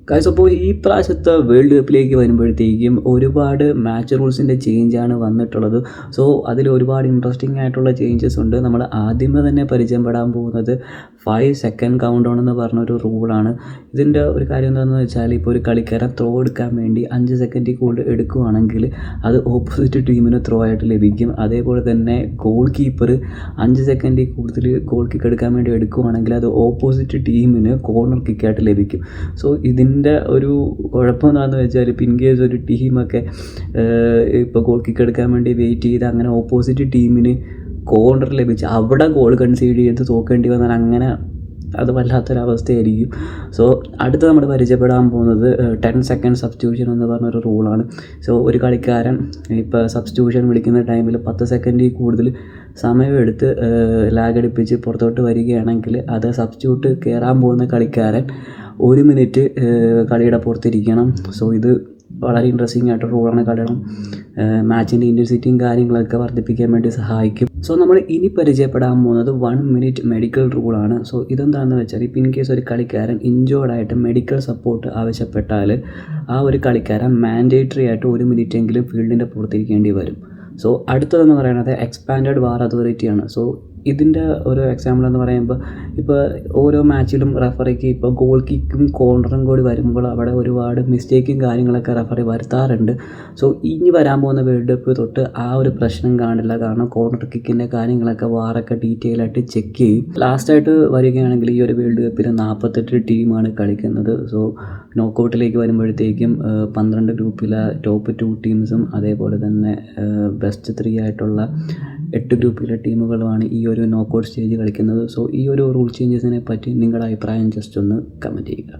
Guys, അപ്പോൾ ഈ പ്രാവശ്യത്തെ വേൾഡ് കപ്പിലേക്ക് വരുമ്പോഴത്തേക്കും ഒരുപാട് മാച്ച് റൂൾസിൻ്റെ ചേഞ്ചാണ് വന്നിട്ടുള്ളത്. സോ അതിൽ ഒരുപാട് ഇൻട്രസ്റ്റിംഗ് ആയിട്ടുള്ള ചേഞ്ചസ് ഉണ്ട്. നമ്മൾ ആദ്യമേ തന്നെ പരിചയപ്പെടാൻ പോകുന്നത് 5 സെക്കൻഡ് കൗണ്ട് ഡൗൺ എന്ന് പറഞ്ഞൊരു റൂളാണ്. ഇതിൻ്റെ ഒരു കാര്യം എന്താണെന്ന് വെച്ചാൽ, ഇപ്പോൾ ഒരു കളിക്കാരൻ ത്രോ എടുക്കാൻ വേണ്ടി 5 സെക്കൻഡിൽ കൂടുതൽ എടുക്കുകയാണെങ്കിൽ അത് ഓപ്പോസിറ്റ് ടീമിന് ത്രോ ആയിട്ട് ലഭിക്കും. അതേപോലെ തന്നെ ഗോൾ കീപ്പർ 5 സെക്കൻഡിൽ കൂടുതൽ ഗോൾ കിക്ക് എടുക്കാൻ വേണ്ടി എടുക്കുകയാണെങ്കിൽ അത് ഓപ്പോസിറ്റ് ടീമിന് കോർണർ കിക്കായിട്ട് ലഭിക്കും. സോ ഇതിൻ്റെ ഒരു കുഴപ്പം എന്താണെന്ന് വെച്ചാൽ, ഇപ്പം ഇൻ കേസ് ഒരു ടീമൊക്കെ ഇപ്പോൾ ഗോൾ കിക്ക് എടുക്കാൻ വേണ്ടി വെയിറ്റ് ചെയ്ത് അങ്ങനെ ഓപ്പോസിറ്റ് ടീമിന് കോർണർ ലഭിച്ച് അവിടെ ഗോൾ കൺസീഡ് ചെയ്ത് തോക്കേണ്ടി വന്നാൽ അങ്ങനെ അത് വല്ലാത്തൊരവസ്ഥയായിരിക്കും. സോ അടുത്ത് നമ്മൾ പരിചയപ്പെടാൻ പോകുന്നത് 10 സെക്കൻഡ് സബ്സ്റ്റിറ്റ്യൂഷൻ എന്ന് പറഞ്ഞൊരു റൂളാണ്. സോ ഒരു കളിക്കാരൻ ഇപ്പോൾ സബ്സ്റ്റിറ്റ്യൂഷൻ വിളിക്കുന്ന ടൈമിൽ 10 സെക്കൻഡിൽ കൂടുതൽ സമയമെടുത്ത് ലാഗടിപ്പിച്ച് പുറത്തോട്ട് വരികയാണെങ്കിൽ അത് സബ്സ്റ്റിറ്റ്യൂട്ട് കയറാൻ പോകുന്ന കളിക്കാരൻ 1 മിനിറ്റ് കളിയുടെ പുറത്തിരിക്കണം. സോ ഇത് വളരെ ഇൻട്രസ്റ്റിംഗ് ആയിട്ട് റൂളാണ്. കളിക്കണം മാച്ചിൻ്റെ ഇൻറ്റൻസിറ്റിയും കാര്യങ്ങളൊക്കെ വർദ്ധിപ്പിക്കാൻ വേണ്ടി സഹായിക്കും. സോ നമ്മൾ ഇനി പരിചയപ്പെടാൻ പോകുന്നത് 1 മിനിറ്റ് മെഡിക്കൽ റൂളാണ്. സോ ഇതെന്താണെന്ന് വെച്ചാൽ, ഇപ്പം ഇൻ കേസ് ഒരു കളിക്കാരൻ ഇഞ്ചേർഡായിട്ട് മെഡിക്കൽ സപ്പോർട്ട് ആവശ്യപ്പെട്ടാൽ ആ ഒരു കളിക്കാരൻ മാൻഡേറ്ററി ആയിട്ട് 1 മിനിറ്റെങ്കിലും ഫീൽഡിൻ്റെ പുറത്തിരിക്കേണ്ടി വരും. സോ അടുത്തതെന്ന് പറയുന്നത് എക്സ്പാൻഡഡ് വാർ അതോറിറ്റിയാണ്. സോ ഇതിൻ്റെ ഒരു എക്സാമ്പിൾ എന്ന് പറയുമ്പോൾ, ഇപ്പോൾ ഓരോ മാച്ചിലും റെഫറിക്ക് ഇപ്പോൾ ഗോൾ കിക്കും കോർണറും കൂടി വരുമ്പോൾ അവിടെ ഒരുപാട് മിസ്റ്റേക്കും കാര്യങ്ങളൊക്കെ റെഫറി വരുത്താറുണ്ട്. സോ ഇനി വരാൻ പോകുന്ന വേൾഡ് കപ്പ് തൊട്ട് ആ ഒരു പ്രശ്നം കാണില്ല. കാരണം കോർണർ കിക്കിൻ്റെ കാര്യങ്ങളൊക്കെ വാറൊക്കെ ഡീറ്റെയിൽ ആയിട്ട് ചെക്ക് ചെയ്യും. ലാസ്റ്റായിട്ട് വരികയാണെങ്കിൽ ഈ ഒരു വേൾഡ് കപ്പിൽ 48 ടീമാണ് കളിക്കുന്നത്. സോ നോക്കൗട്ടിലേക്ക് വരുമ്പോഴത്തേക്കും 12 ഗ്രൂപ്പിലെ ടോപ്പ് 2 ടീംസും അതേപോലെ തന്നെ ബെസ്റ്റ് 3 ആയിട്ടുള്ള 8 ഗ്രൂപ്പിലെ ടീമുകളുമാണ് ഈ ഒരു നോക്കൗട്ട് സ്റ്റേജ് കളിക്കുന്നത്. സോ ഈ ഒരു റൂൾ ചേഞ്ചസിനെ പറ്റി നിങ്ങളുടെ അഭിപ്രായം ജസ്റ്റ് ഒന്ന് കമൻറ്റ് ചെയ്യുക.